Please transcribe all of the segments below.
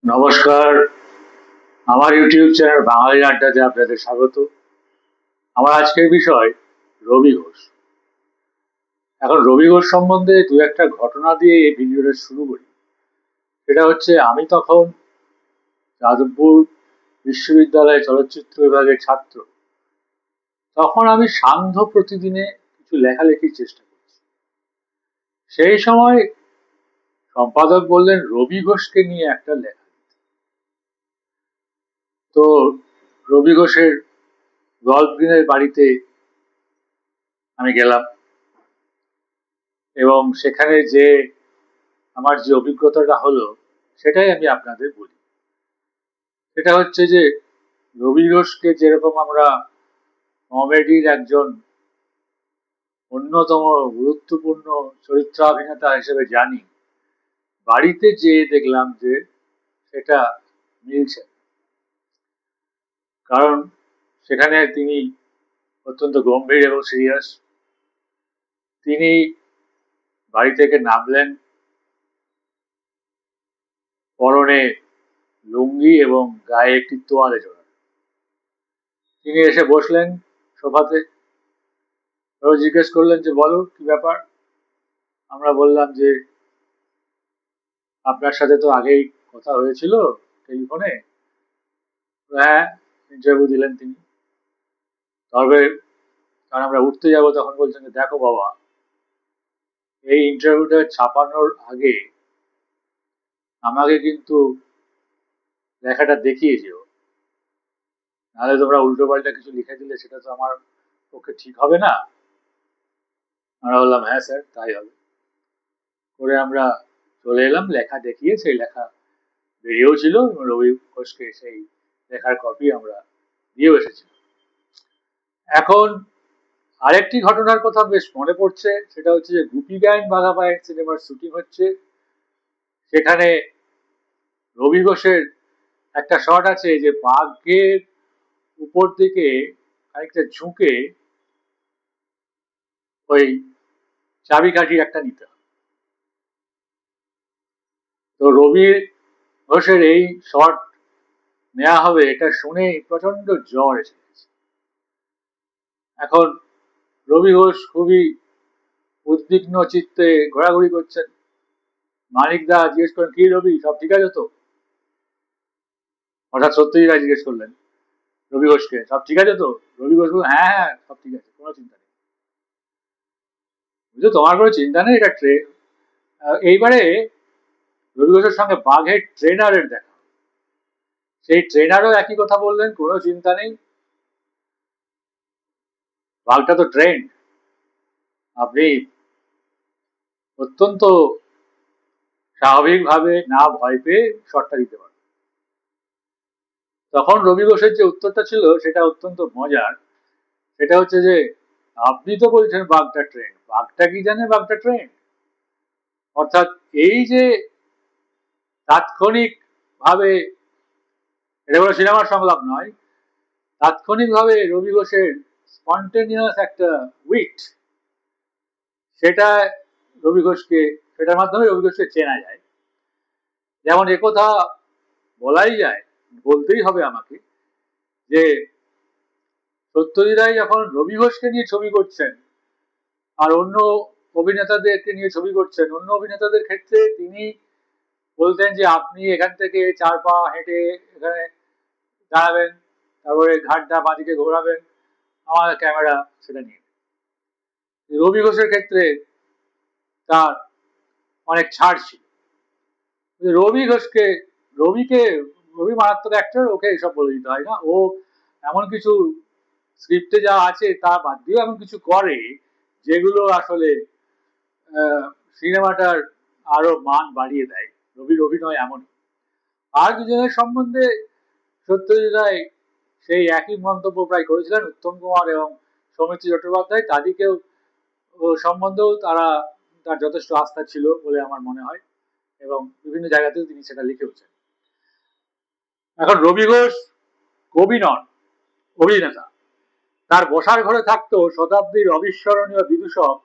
নমস্কার, আমার YouTube channel বাঙালি আড্ডাতে আপনাদের স্বাগত। আমার আজকের বিষয় রবি ঘোষ। এখন রবি ঘোষ সম্বন্ধে দু একটা ঘটনা দিয়ে এই ভিডিওটা শুরু করি। সেটা হচ্ছে, আমি তখন যাদবপুর বিশ্ববিদ্যালয়ে চলচ্চিত্র বিভাগের ছাত্র। তখন আমি সান্ধ্য প্রতিদিনে কিছু লেখালেখির চেষ্টা করছি। সেই সময় সম্পাদক বললেন রবি ঘোষকে নিয়ে একটা লেখা। তো রবি ঘোষের গল্ফ গ্রিনের বাড়িতে আমি গেলাম এবং সেখানে যে আমার যে অভিজ্ঞতাটা হলো সেটাই আমি আপনাদের বলি। সেটা হচ্ছে যে, রবি ঘোষকে যেরকম আমরা কমেডির একজন অন্যতম গুরুত্বপূর্ণ চরিত্রাভিনেতা হিসেবে জানি, বাড়িতে যেয়ে দেখলাম যে সেটা মিলছে না। কারণ সেখানে তিনি অত্যন্ত গম্ভীর এবং সিরিয়াস। তিনি বাড়ি থেকে নামলেন পরনে লুঙ্গি এবং গায়ে একটি তোয়ালে জড়ানো। তিনি এসে বসলেন সোফাতে। জিজ্ঞেস করলেন যে, বলো কি ব্যাপার। আমরা বললাম যে, আপনার সাথে তো আগেই কথা হয়েছিল টেলিফোনে। হ্যাঁ, ইন্টারভিউ দিলেন তিনি। তবে কারণ আমরা উঠতে যাব, তখন বলছেন যে, দেখো বাবা, এই ইন্টারভিউটা ছাপানোর আগে আমাকে কিন্তু লেখাটা দেখিয়ে যেও, নাহলে তোমরা উল্টো পাল্টা কিছু লিখে দিলে সেটা তো আমার পক্ষে ঠিক হবে না। আমরা বললাম হ্যাঁ স্যার, তাই হবে। করে আমরা চলে এলাম, লেখা দেখিয়ে সেই লেখা বেরিয়েও ছিল এবং রবি ঘোষকে সেই লেখার কপি আমরা দিয়েও এসেছিলাম। এখন আরেকটি ঘটনার কথা বেশ মনে পড়ছে। সেটা হচ্ছে যে, গুপি গাইন বাঘা পায়েন সিনেমার শুটিং হচ্ছে। সেখানে রবি ঘোষের একটা শট আছে যে, বাঘের উপর দিকে খানিকটা ঝুঁকে ওই চাবিকাঠি একটা নিতে হবে। তো রবি ঘোষের এই শট নেওয়া হবে এটা শুনে প্রচন্ড জ্বর এসে গেছে। এখন রবি ঘোষ খুবই উদ্বিগ্ন চিত্তে ঘোরাঘুরি করছেন। মানিক দা জিজ্ঞেস করেন, কি রবি, সব ঠিক আছে তো? হঠাৎ সত্যজিৎ রায় জিজ্ঞেস করলেন রবি ঘোষকে, সব ঠিক আছে তো? রবি ঘোষ বলল, হ্যাঁ হ্যাঁ, সব ঠিক আছে, কোনো চিন্তা নেই। বুঝলো, তোমার কোনো চিন্তা নেই, এটা ট্রেন। এইবারে রবি ঘোষের সঙ্গে বাঘের ট্রেনারের দেখা। সেই ট্রেনারও একই কথা বললেন, কোনো চিন্তা নেই, বাঘটা তো ট্রেন, আপনি অত্যন্ত স্বাভাবিকভাবে না ভয় পেয়ে শটটা দিতে পারেন। তখন রবি ঘোষের যে উত্তরটা ছিল সেটা অত্যন্ত মজার। সেটা হচ্ছে যে, আপনি তো বলছেন বাঘটা ট্রেন, বাঘটা কি জানে বাঘটা ট্রেন? অর্থাৎ এই যে তাৎক্ষণিক ভাবে, এটা কোনো সিনেমার সংলাপ নয়, তাৎক্ষণিক ভাবে রবি ঘোষের স্পন্টেনিয়াস একটা উইট, সেটা রবি ঘোষকে, সেটার মাধ্যমে রবি ঘোষকে চেনা যায়। যেমন একথা বলাই যায়, বলতেই হবে আমাকে, যে সত্যজিৎ রায় যখন রবি ঘোষকে নিয়ে ছবি করছেন আর অন্য অভিনেতাদেরকে নিয়ে ছবি করছেন, অন্য অভিনেতাদের ক্ষেত্রে তিনি বলতেন যে, আপনি এখান থেকে 4 পা হেঁটে এখানে দাঁড়াবেন, তারপরে ঘাটটা বাঁদিকে ঘোরাবেন, আমার ক্যামেরা সেটা নিয়ে। রবি ঘোষের ক্ষেত্রে তার অনেক ছাড় ছিল। রবি ঘোষকে, রবিকে, রবি মারাত্মক অ্যাক্টর, ওকে এসব বলে দিতে হয় না। ও এমন কিছু স্ক্রিপ্টে যা আছে তা বাদ দিয়ে এমন কিছু করে যেগুলো আসলে সিনেমাটার আরো মান বাড়িয়ে দেয়। রবির অভিনয় এমন। আর দুজনের সম্বন্ধে সত্যজিৎ রায় সেই একই মন্তব্য প্রায় করেছিলেন। উত্তম কুমার এবং সৌমিত্র চট্টোপাধ্যায়, তাদেরকেও সম্বন্ধেও তার যথেষ্ট আস্থা ছিল বলে আমার মনে হয়, এবং বিভিন্ন জায়গাতেও তিনি সেটা লিখেওছেন। এখন রবি ঘোষ কবি নন, অভিনেতা। তার বসার ঘরে থাকতো শতাব্দীর অবিস্মরণীয় বিদূষক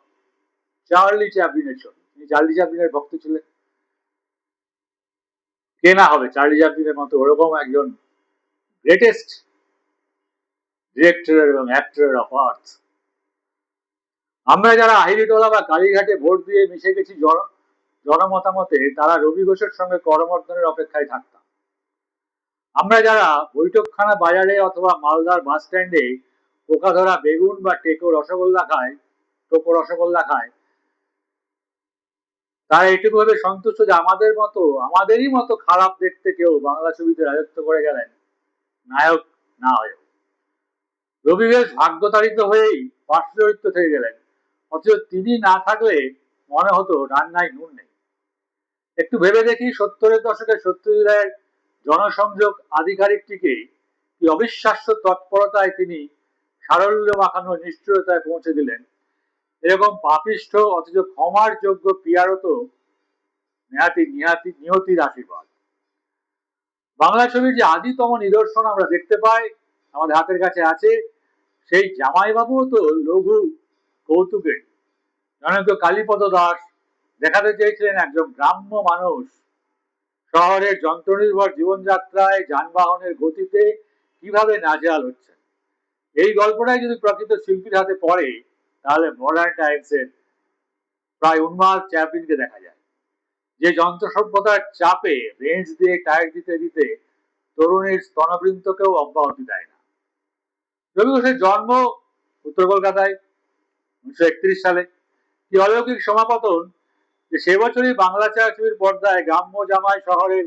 চার্লি চ্যাপলিনের ছবি। তিনি চার্লি চ্যাপলিনের ভক্ত ছিলেন। কে না হবে চার্লি চ্যাপলিনের মতো ওরকম একজন গ্রেটেস্ট ডিরেক্টর এবং অ্যাক্টর অফ আর্থ। আমরা যারা আহিরিটোলা বা কালীঘাটে ভোট দিয়ে মিশে গেছি জনমতামতে, তারা রবি ঘোষের সঙ্গে করমর্দনের অপেক্ষায় থাকতাম। আমরা যারা বৈঠকখানা বাজারে অথবা মালদার বাস স্ট্যান্ডে পোকা ধরা বেগুন বা টোকো রসগোল্লা খায়, তারা এটুকু ভাবে সন্তুষ্ট যে আমাদেরই মতো খারাপ দেখতে কেউ বাংলা ছবিতে রাজত্ব করে গেলেন, নায়ক না হয়েও। রবি ঘোষ ভাগ্যতাড়িত হয়েই পার্শ্ব চরিত্র থেকে গেলেন, অথচ তিনি না থাকলে মনে হতো রান্নায় নুন নেই। একটু ভেবে দেখি 70-এর দশকে সত্যজিৎ রায়ের জনসংযোগ আধিকারিকটিকে কি অবিশ্বাস্য তৎপরতায় তিনি সারল্য মাখানো নিষ্ঠুরতায় পৌঁছে দিলেন। এরকম পাপিষ্ঠ অথচ ক্ষমার যোগ্য পিয়ারও তো নিয়তির আশীর্বাদ। বাংলা ছবির যে আদিতম নিদর্শন আমরা দেখতে পাই, আমাদের হাতের কাছে আছে, সেই জামাইবাবুও তো লঘু কৌতুকে জনৈক কালীপদ দাস দেখাতে চেয়েছিলেন একজন গ্রাম্য মানুষ শহরের যন্ত্রনির্ভর জীবনযাত্রায় যানবাহনের গতিতে কিভাবে নাজেহাল হচ্ছেন। এই গল্পটাই যদি প্রকৃত শিল্পীর হাতে পড়ে, তাহলে মডার্ন টাইমসের প্রায় উন্মাদ চ্যাপলিনকে দেখা যায়, যে যন্ত্র সভ্যতার চাপে রেঞ্জ দিয়ে টায়ার দিতে দিতে তরুণীর স্তনবৃন্তকেও অব্যাহতি দেয় না। রবি ঘোষের জন্ম উত্তর কলকাতায় 1931 সালে। কি অলৌকিক সমাপতন যে সে বছরই বাংলা ছায়াছবির পর্দায় গ্রাম্য জামাই শহরের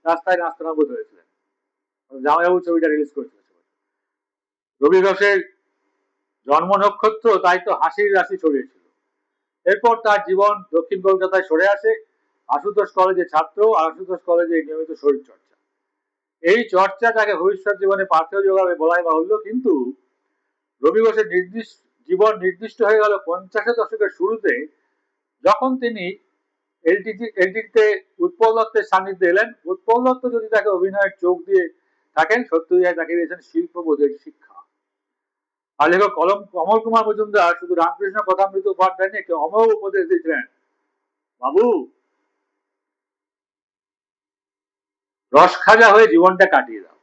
রাস্তায় নাস্তানাবুদ হয়েছিলেন। জামাইবাবু ছবিটা রিলিজ করেছিল। রবি ঘোষের জন্ম নক্ষত্র তাই তো হাসির রাশি ছড়িয়েছিল। এরপর তার জীবন দক্ষিণ কলকাতায় সরে আসে, আশুতোষ কলেজে ছাত্র আর আশুতোষ কলেজে নিয়মিত শরীর চর্চা। এই চর্চা তাকে ভবিষ্যৎ জীবনে পাথেয় যোগাবে বলাই বাহুল্য, কিন্তু রবি ঘোষের জীবন নির্দিষ্ট হয়ে গেল 50-এর দশকের শুরুতে, যখন তিনি এলটিতে উৎপল দত্তের সান্নিধ্যে এলেন। উৎপল দত্ত যদি তাকে অভিনয়ের চোখ দিয়ে থাকেন, সত্যজিৎ তাকে দিয়েছেন শিল্পবোধের শিক্ষা। আর লেখক কমল কুমার মজুমদার শুধু রামকৃষ্ণ কথামৃত উপাধ্যায় নিয়ে একটি অমোঘ উপদেশ দিয়েছিলেন, বাবু রস খাজা হয়ে জীবনটা কাটিয়ে দাও।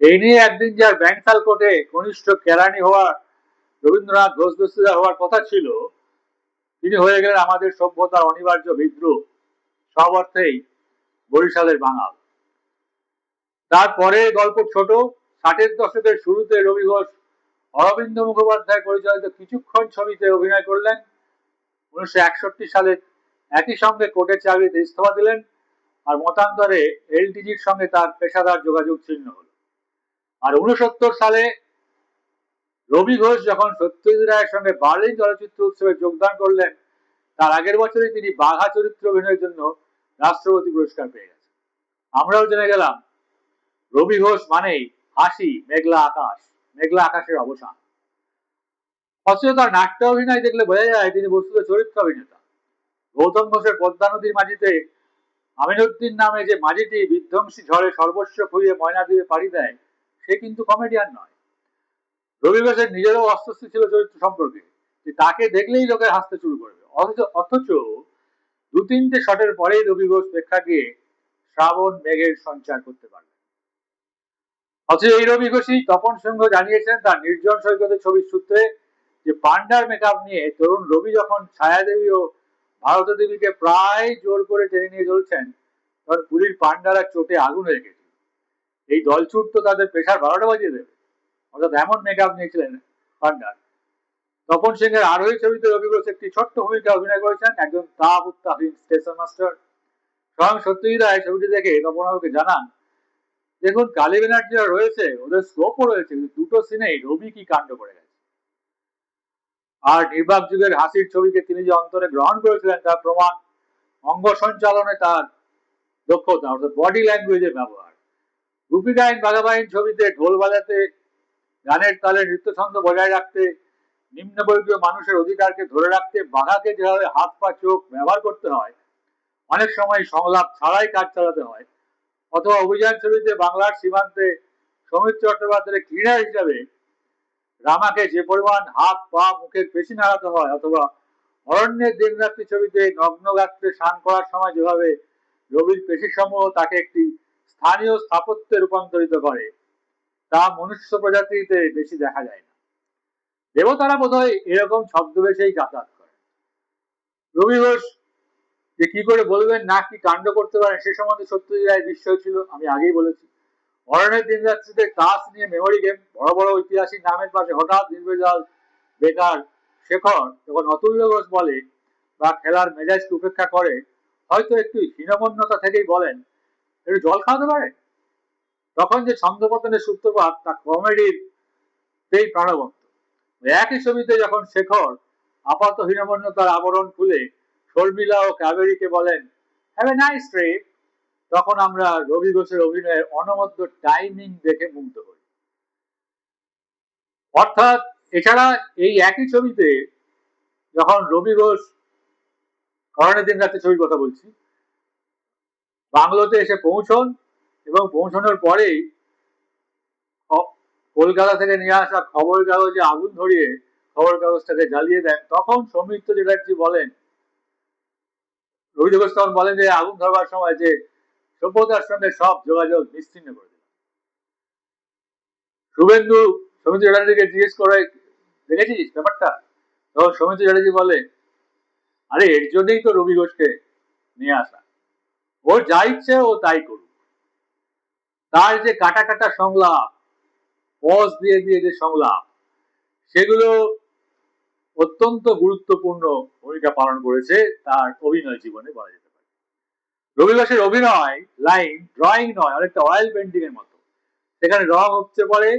এই নিয়ে একদিন যার ব্যাংসাল কোর্টে কনিষ্ঠ কেরানি হওয়ার রবীন্দ্রনাথ ঘোষ দস্তিদার হওয়ার কথা ছিল, তিনি হয়ে গেলেন আমাদের সভ্যতার অনিবার্য বিদ্রোহ, সব অর্থেই বরিশালের বাঙাল। তারপরে গল্প ছোট। 60-এর দশকের শুরুতে রবি ঘোষ অরবিন্দ মুখোপাধ্যায় পরিচালিত কিছুক্ষণ ছবিতে অভিনয় করলেন। 1961 সালে একই সঙ্গে কোর্টের চাকরিতে ইস্তফা দিলেন, আর মতান্তরে এলটিজির সঙ্গে তার পেশাদার যোগাযোগ ছিন্ন হল। আর 69 সালে রবি ঘোষ যখন সত্যজিৎ রায়ের সঙ্গে বার্লিন চলচ্চিত্র উৎসবে যোগদান করলেন, তার আগের বছরই তিনি বাঘা চরিত্র অভিনয়ের জন্য রাষ্ট্রপতি পুরস্কার পেয়ে গেছেন। আমরাও জেনে গেলাম রবি ঘোষ মানেই হাসি, মেঘলা আকাশের অবসান। অথচ তার নাট্য অভিনয় দেখলে বোঝা যায় তিনি বস্তুত চরিত্র অভিনেতা। গৌতম ঘোষের পদ্মা নদীর মাঝিতে আমিনুদ্দিন নামে যে মাঝিটি বিধ্বংসী ঝড়ে সর্বস্ব খুইয়ে ময়না দিয়ে পাড়ি দেয়, সে কিন্তু কমেডিয়ান নয়। রবি ঘোষের নিজেরও অস্বস্তি ছিল চরিত্র সম্পর্কে, যে তাকে দেখলেই লোকে হাসতে শুরু করবে। অথচ 2-3টে শটের পরেই রবি ঘোষ প্রেক্ষাগৃহে শ্রাবণ মেঘের সঞ্চার করতে পারবেন। অথচ এই রবি ঘোষই তপন সিংহ জানিয়েছেন তার নির্জন সৈকতের ছবির সূত্রে, যে পান্ডার মেকআপ নিয়ে তরুণ রবি যখন ছায়াদেবী ও ভারত দেবীকে প্রায় জোর করে টেনে নিয়ে চলছেন, তখন পুরীর পান্ডারা চোটে আগুন হয়ে গেছিল। এই দলছুট তো তাদের পেশার 12টা বাজিয়ে দেবে। অর্থাৎ এমন মেকআপ নিয়েছিলেন পান্ডার। তপন সিংহের আরোহী ছবিতে রবি ঘোষ একটি ছোট্ট ভূমিকা অভিনয় করেছেন, একজন তাবুত্তাহীন স্টেশন মাস্টার। স্বয়ং সত্যজিৎ রায় ছবিটি দেখে তপনবাবুকে জানান, দেখুন কালী ব্যানার্জিরা রয়েছে, ওদের স্কোপও রয়েছে, কিন্তু দুটো সিনেই রবি কি কাণ্ড করে গেছে। আর নির্বাক যুগের হাসির ছবিকে তিনি যে অন্তরে গ্রহণ করেছিলেন তার প্রমাণ অঙ্গ সঞ্চালনে তার দক্ষতা, অর্থাৎ বডি ল্যাঙ্গুয়েজের ব্যবহার। গুপি গাইন বাঘাবাইন ছবিতে ঢোল বাজাতে, গানের তালে নৃত্য ছন্দ বজায় রাখতে, নিম্নবর্গীয় মানুষের অধিকারকে ধরে রাখতে বাঘাকে যেভাবে হাত পা চোখ ব্যবহার করতে হয়, অনেক সময় সংলাপ ছাড়াই কাজ চালাতে হয়, অথবা অভিযান ছবিতে বাংলার সীমান্তে সমীর চট্টোপাধ্যায়ের ক্লিনার হিসাবে রামাকে যে পরিমাণ হাত পা মুখের পেশি নাড়াতে হয়, অথবা অরণ্যের দিনরাত্রি ছবিতে নগ্ন গাত্রে স্নান করার সময় যেভাবে রবির পেশিসমূহ তাকে একটি স্থানীয় স্থাপত্যে রূপান্তরিত করে, তা মনুষ্য প্রজাতিতে বেশি দেখা যায় না। দেবতারা বোধহয় এরকম ছদ্মবেশেই যাতায়াত করে। রবি ঘোষ যে কি করে বলবেন না কি কাণ্ড করতে পারেন সে সম্বন্ধে সত্যজিৎ রায় বিস্ময় ছিল, আমি আগেই বলেছি। অরণ্যের দিন রাত্রিতে তাস নিয়ে মেমোরি গেম, বড় বড় ঐতিহাসিক নামের পাশে হঠাৎ নির্ভেজাল বেকার শেখর যখন অতুল্য ঘোষ বলে বা খেলার মেজাজকে উপেক্ষা করে, হয়তো একটু হীনমন্যতা থেকেই বলেন, একটু জল খাওয়াতে পারে, তখন যে ছন্দপতনের সূত্রপাত তা কমেডির সেই প্রাণবন্ত। একই ছবিতে যখন শেখর আপাত হীনমন্যতার আবরণ খুলে শর্মিলা ও কাবেরীকে বলেন হ্যাভ এ নাইস ট্রিপ, তখন আমরা রবি ঘোষের অভিনয়ের অনবদ্য টাইমিং দেখে মুগ্ধ হই। অর্থাৎ এছাড়া এই একই ছবিতে যখন রবি ঘোষ, অরণ্যের দিন রাতে ছবির কথা বলছি, বাংলোতে এসে পৌঁছন এবং পৌঁছানোর পরেই কলকাতা থেকে নিয়ে আসা খবর কাগজে আগুন ধরিয়ে খবর কাগজটাকে জ্বালিয়ে দেন, তখন সৌমিত্র চ্যাটার্জি বলেন, রবি ঘোষ তখন বলেন যে আগুন ধরবার সময় যে সভ্যতার সঙ্গে সব যোগাযোগ বিচ্ছিন্ন করে দিল। শুভেন্দু সৌমিত্র চ্যাটার্জিকে জিজ্ঞেস করে দেখেছিস ব্যাপারটা, তখন সৌমিত্র চ্যাটার্জি বলে আরে এর জন্যই তো রবি ঘোষকে নিয়ে আসা, ওর যা ইচ্ছে ও তাই করুক। তার যে কাটা কাটা সংলাপ, পজ দিয়ে দিয়ে যে সংলাপ, সেগুলো অত্যন্ত গুরুত্বপূর্ণ ভূমিকা পালন করেছে তার অভিনয় জীবনে বলা যেতে পারে। রবি ঘোষের অভিনয় লাইন ড্রয়িং নয়, অনেকটা অয়েল পেন্টিং এর মতো। সেখানে রং উপচে পড়ে।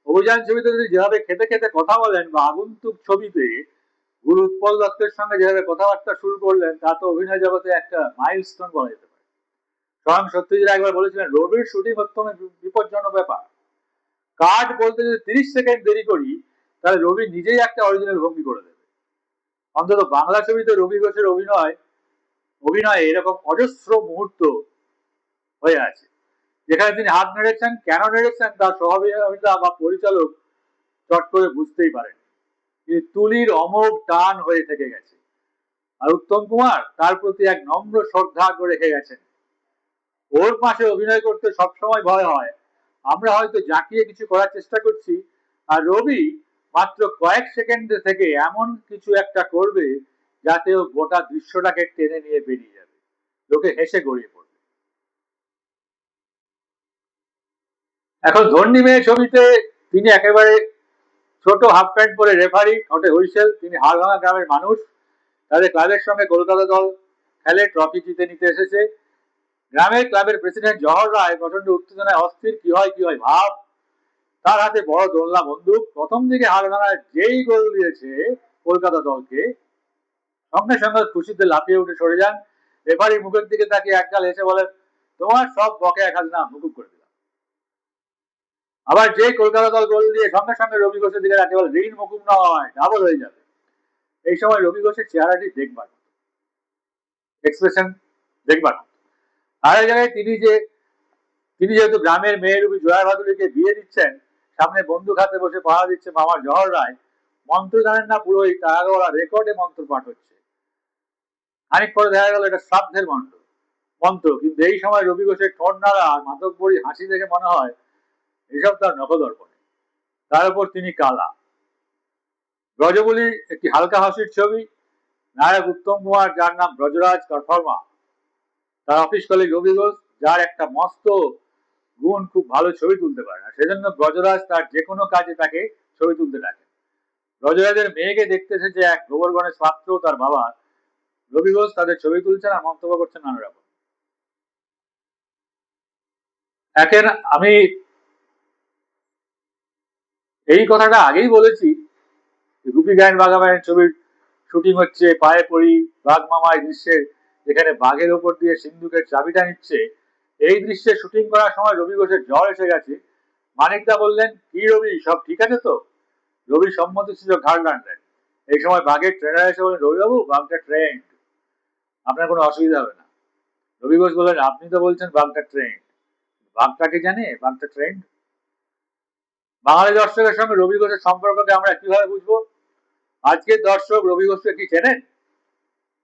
অভিযান ছবিতে যদি যেভাবে খেতে খেতে কথা বলেন বা আগন্তুক ছবিতে গুরু উৎপল দত্তের সঙ্গে যেভাবে কথাবার্তা শুরু করলেন, তা তো অভিনয় জগতে একটা মাইলস্টোন বলা যেতে পারে। স্বয়ং সত্যজিৎ রায় একবার বলেছিলেন রবির শুটিং অত্যন্ত বিপজ্জনক ব্যাপার। কাট বলতে যদি 30 সেকেন্ড দেরি করি তাহলে রবি নিজেই একটা অরিজিনাল ভঙ্গি করে দেবে। অন্তত বাংলা ছবিতে রবি ঘোষের অভিনয়ে এরকম অজস্র মুহূর্ত হয়ে আছে, যেখানে তিনি হাত নেড়েছেন, কেন নেড়েছেন তার সহঅভিনেতা বা পরিচালক চট করে বুঝতেই পারেন, কিন্তু তুলির অমোঘ টান হয়ে থেকে গেছে। আর উত্তম কুমার তার প্রতি এক নম্র শ্রদ্ধা রেখে গেছেন। ওর পাশে অভিনয় করতে সবসময় ভয় হয়, আমরা হয়তো জাঁকিয়ে কিছু করার চেষ্টা করছি, আর রবি মাত্র কয়েক সেকেন্ডে থেকে এমন কিছু একটা করবে যাতে ও গোটা দৃশ্যটাকে টেনে নিয়ে বেরিয়ে যাবে, লোকে হেসে গড়িয়ে পড়বে। এখন ধন্যী মেয়ে ছবিতে তিনি একেবারে ছোট হাফ প্যান্ট পরে রেফারি, ঠোঁটে হুইসেল। তিনি হাড়ভাঙা গ্রামের মানুষ, তাদের ক্লাবের সঙ্গে কলকাতা দল খেলে, ট্রফি জিতে নিতে এসেছে। গ্রামের ক্লাবের প্রেসিডেন্ট জহর রায় প্রচন্ড উত্তেজনায় অস্থির, কি হয় ভাব। তার হাতে বড় দোলনা বন্দুক। প্রথম দিকে হাড়ভাঙা যেই গোল দিয়েছে কলকাতা দলকে, সঙ্গে সঙ্গে খুশিতে লাফিয়ে উঠে সরে যান। রেফারির মুখের দিকে তাকিয়ে একগাল এসে বলেন, তোমার সব বকেয়া খাজনা মুকুব করে দিলাম। আবার যে কলকাতা দল গোল দিয়ে সঙ্গে সঙ্গে রবি ঘোষের দিকে তাকিয়ে বলে, ঋণ মুকুব নয়, ডাবল হয়ে যাবে। এই সময় রবি ঘোষের চেহারাটি দেখবার, এক্সপ্রেশন দেখবার। আর এক জায়গায় তিনি যেহেতু গ্রামের মেয়ের রূপী জয়া ভাদুরীকে বিয়ে দিচ্ছেন, সামনে বন্দুক হাতে বসে পাহারা দিচ্ছে মামার জহর রায়। মন্ত্র জানেন না পুরোহিত, তার আগে ওরা রেকর্ডে মন্ত্র পাঠ হচ্ছে। খানিক পরে দেখা গেল এটা শ্রাদ্ধের মন্ত্র, কিন্তু এই সময় রবি ঘোষের ঠোঁট নাড়া আর মাতব্বরী হাসি দেখে মনে হয় এসব তার নখদর্পণে। তার উপর তিনি কালা। ব্রজবলী একটি হালকা হাসির ছবি। নায়ক উত্তম কুমার, যার নাম ব্রজরাজ কর্ফর্মা, তার অফিস কলিগ রবি ঘোষ, যার একটা মস্ত গুণ, খুব ভালো ছবি তুলতে পারে, আর সেজন্য ব্রজরাজ তার যে কোনো কাজে তাকে ছবি তুলতে ডাকে। ব্রজরাজের মেয়েকে দেখতে এসেছে এক গোবর গণেশ পাত্র তার বাবা। রবি ঘোষ তাদের ছবি তুলছেন আর মন্তব্য করছেন নানা রকম। এখন আমি এই কথাটা আগেই বলেছি, গুপি গায়েন বাঘাবাইয়ের ছবির শুটিং হচ্ছে, পায়ে পড়ি বাঘ মামা এই দৃশ্যের, যেখানে বাঘের ওপর দিয়ে সিন্ধুকের চাবিটা নিচ্ছে। এই দৃশ্যে শুটিং করার সময় রবি ঘোষের জ্বর এসে গেছে। মানিকদা বললেন, কি রবি, সব ঠিক আছে তো? রবি সম্মতি ছিল ঘাড় নাড়লেন। এই সময় বাঘের ট্রেনার এসে বলেন, রবিবাবু বাঘটা ট্রেন্ড, আপনার কোনো অসুবিধা হবে না। রবি ঘোষ বললেন, আপনি তো বলছেন বাঘটা ট্রেন্ড, বাঘটাকে জানে বাঘটা ট্রেন্ড? বাঙালি দর্শকের সঙ্গে রবি ঘোষের সম্পর্ককে আমরা কিভাবে বুঝবো? আজকের দর্শক রবি ঘোষকে কি চেনেন?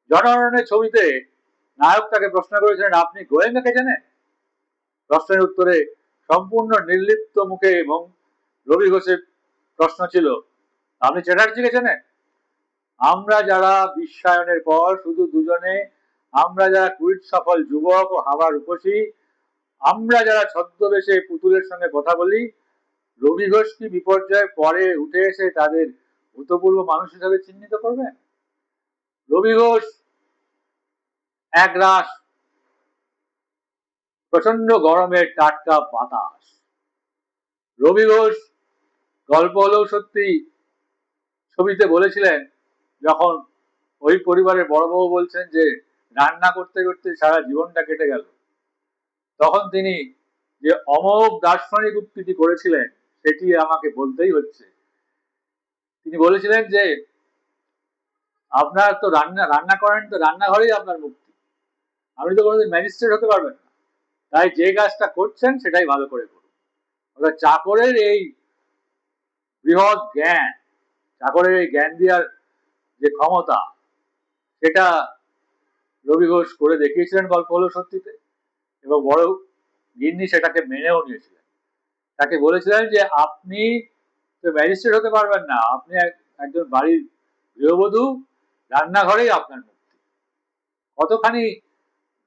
জনগণের ছবিতে নায়ক তাকে প্রশ্ন করেছিলেন, আপনি গোয়েঙ্কাকে জানেন? প্রশ্নের উত্তরে সম্পূর্ণ নির্লিপ্ত মুখে এবং রবি ঘোষের প্রশ্ন ছিল, আপনি চ্যাটার্জিকে চেনেন? আমরা যারা বিশ্বায়নের পর শুধু দুজনে, আমরা যারা কুইট সফল যুবক ও হাওয়া রূপসী, আমরা যারা ছদ্মবেশে পুতুলের সঙ্গে কথা বলি, রবি ঘোষ কি বিপর্যয়ের পরে উঠে এসে তাদের ভূতপূর্ব মানুষ হিসাবে চিহ্নিত করবেন? রবি ঘোষ একরাশ প্রচন্ড গরমের টাটকা বাতাস। রবি ঘোষ গল্প হলেও সত্যি ছবিতে বলেছিলেন, যখন ওই পরিবারের বড় বউ বলছেন যে রান্না করতে করতে সারা জীবনটা কেটে গেল, তখন তিনি যে অমোঘ দার্শনিক উক্তিটি করেছিলেন সেটি আমাকে বলতেই হচ্ছে। তিনি বলেছিলেন যে আপনার তো রান্না রান্না করেন, তো রান্নাঘরেই আপনার মুক্তি, আপনি তো কোনোদিন ম্যাজিস্ট্রেট হতে পারবেন না, তাই যে কাজটা করছেন সেটাই ভালো করে করুন। অর্থাৎ চাকরের এই বৃহৎ জ্ঞান, চাকরের এই জ্ঞান দেওয়ার যে ক্ষমতা, সেটা রবি ঘোষ করে দেখিয়েছিলেন গল্প হলো সত্যিতে, এবং বড় গিন্নি সেটাকে মেনেও নিয়েছিলেন। তাকে বলেছিলেন যে আপনি তো ম্যাজিস্ট্রেট হতে পারবেন না, আপনি একজন বাড়ির গৃহবধূ, রান্নাঘরেই আপনার মুক্তি। কতখানি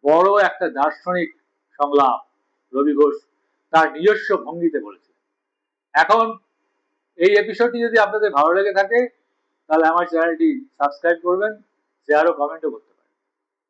বড় একটা দার্শনিক সংলাপ রবি ঘোষ তার নিজস্ব ভঙ্গিতে বলেছিলেন। এখন এই এপিসোডটি যদি আপনাদের ভালো লেগে থাকে, তাহলে আমার চ্যানেলটি সাবস্ক্রাইব করবেন, শেয়ার ও কমেন্টও করতে